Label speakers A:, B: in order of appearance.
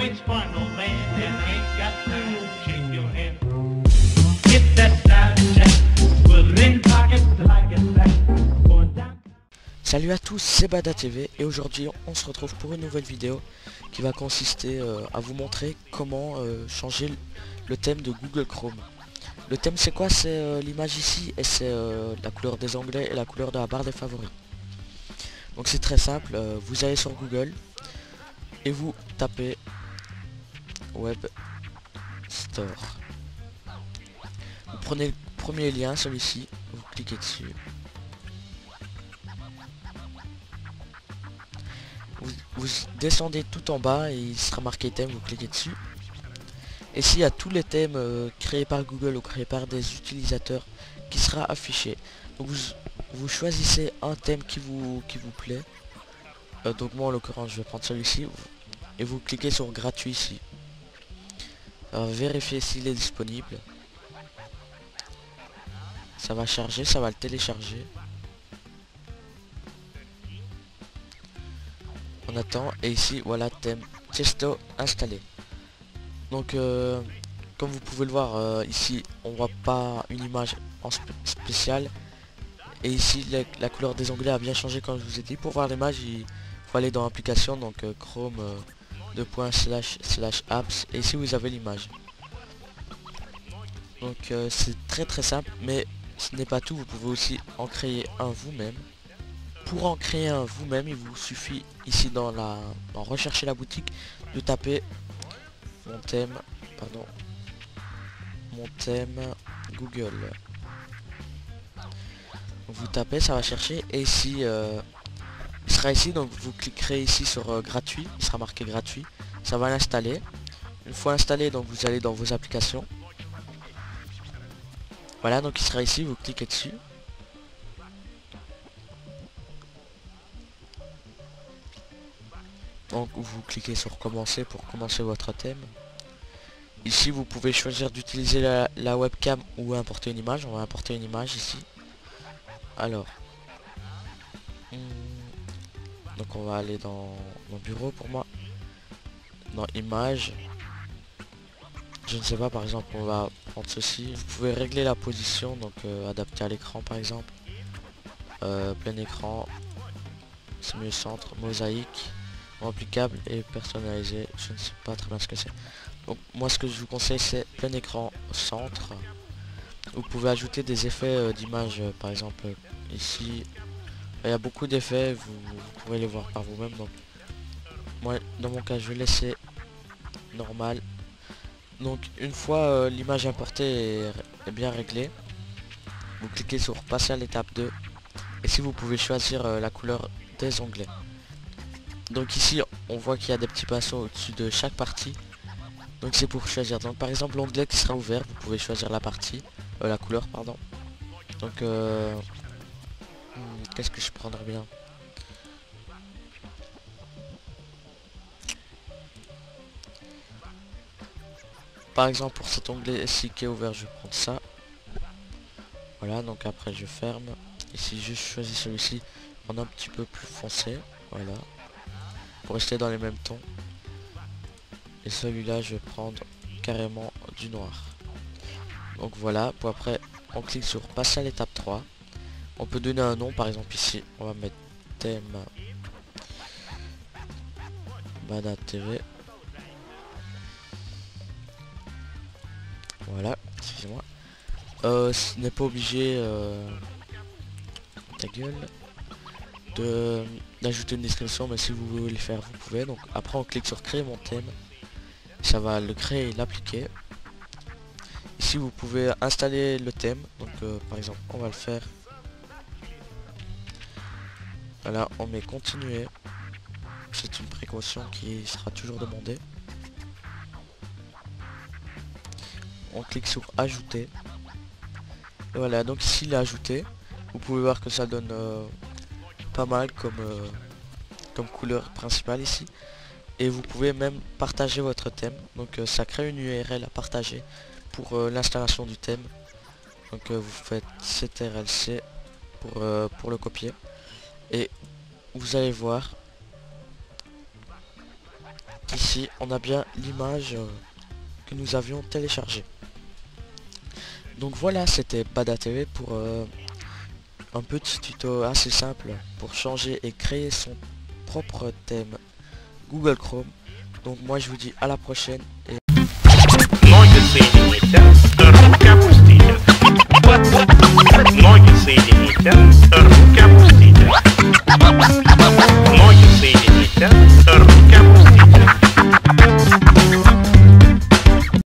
A: waits for no man and ain't got to shake your hand. Get that Snapchat, put it in pocket like a sack. Going down.
B: Salut à tous, c'est Bada TV et aujourd'hui on se retrouve pour une nouvelle vidéo qui va consister à vous montrer comment changer le thème de Google Chrome. Le thème c'est quoi? C'est l'image ici et c'est la couleur des onglets et la couleur de la barre des favoris. Donc c'est très simple, vous allez sur Google et vous tapez Web Store. Vous prenez le premier lien, celui-ci, vous cliquez dessus. Vous descendez tout en bas et il sera marqué thème, vous cliquez dessus. Et s'il y a tous les thèmes créés par Google ou créés par des utilisateurs qui sera affiché. Donc vous choisissez un thème qui vous plaît. Donc moi en l'occurrence je vais prendre celui-ci. Et vous cliquez sur gratuit ici. Vérifiez s'il est disponible. Ça va charger, ça va le télécharger. On attend et ici voilà thème Testo installé. Donc comme vous pouvez le voir ici on voit pas une image en spécial et ici la couleur des onglets a bien changé comme je vous ai dit. Pour voir l'image il faut aller dans application, donc Chrome //apps et ici vous avez l'image. Donc c'est très simple, mais ce n'est pas tout, vous pouvez aussi en créer un vous-même. Pour en créer un vous-même, il vous suffit ici dans rechercher la boutique de taper mon thème Google. Vous tapez, ça va chercher et ici il sera ici, donc vous cliquerez ici sur gratuit, il sera marqué gratuit, ça va l'installer. Une fois installé, donc vous allez dans vos applications. Voilà, donc il sera ici, vous cliquez dessus. Donc vous cliquez sur commencer pour commencer votre thème. Ici vous pouvez choisir d'utiliser la webcam ou importer une image. On va importer une image ici. Alors donc on va aller dans mon bureau pour moi. Dans image. Je ne sais pas, par exemple on va prendre ceci. Vous pouvez régler la position, donc adapter à l'écran par exemple. Plein écran. C'est mieux centre, mosaïque. Applicable et personnalisé, je ne sais pas très bien ce que c'est. Donc moi ce que je vous conseille c'est plein écran centre. Vous pouvez ajouter des effets d'image, par exemple ici il y a beaucoup d'effets, vous pouvez les voir par vous-même. Donc moi dans mon cas je vais laisser normal. Donc une fois l'image importée est bien réglée, vous cliquez sur passer à l'étape 2 et si vous pouvez choisir la couleur des onglets. Donc ici on voit qu'il y a des petits pinceaux au-dessus de chaque partie. Donc c'est pour choisir. Donc par exemple l'onglet qui sera ouvert, vous pouvez choisir la partie, la couleur pardon. Donc qu'est-ce que je prendrais bien? Par exemple pour cet onglet ici qui est ouvert, je vais prendre ça. Voilà, donc après je ferme. Ici je choisis celui-ci, prendre un petit peu plus foncé. Voilà. Pour rester dans les mêmes tons. Et celui-là je vais prendre carrément du noir. Donc voilà, pour après on clique sur passer à l'étape 3. On peut donner un nom, par exemple ici on va mettre thème Bada TV. Voilà, excusez-moi. Ce n'est pas obligé ta gueule d'ajouter une description, mais si vous voulez le faire vous pouvez. Donc après on clique sur créer mon thème, ça va le créer et l'appliquer. Ici vous pouvez installer le thème, donc par exemple on va le faire. Voilà, on met continuer, c'est une précaution qui sera toujours demandée. On clique sur ajouter et voilà, donc ici il est ajouté. Vous pouvez voir que ça donne pas mal comme couleur principale ici. Et vous pouvez même partager votre thème, donc ça crée une URL à partager pour l'installation du thème. Donc vous faites CTRL-C pour le copier et vous allez voir ici on a bien l'image que nous avions téléchargée. Donc voilà, c'était Bada TV pour un petit tuto assez simple pour changer et créer son propre thème Google Chrome. Donc moi je vous dis à la prochaine et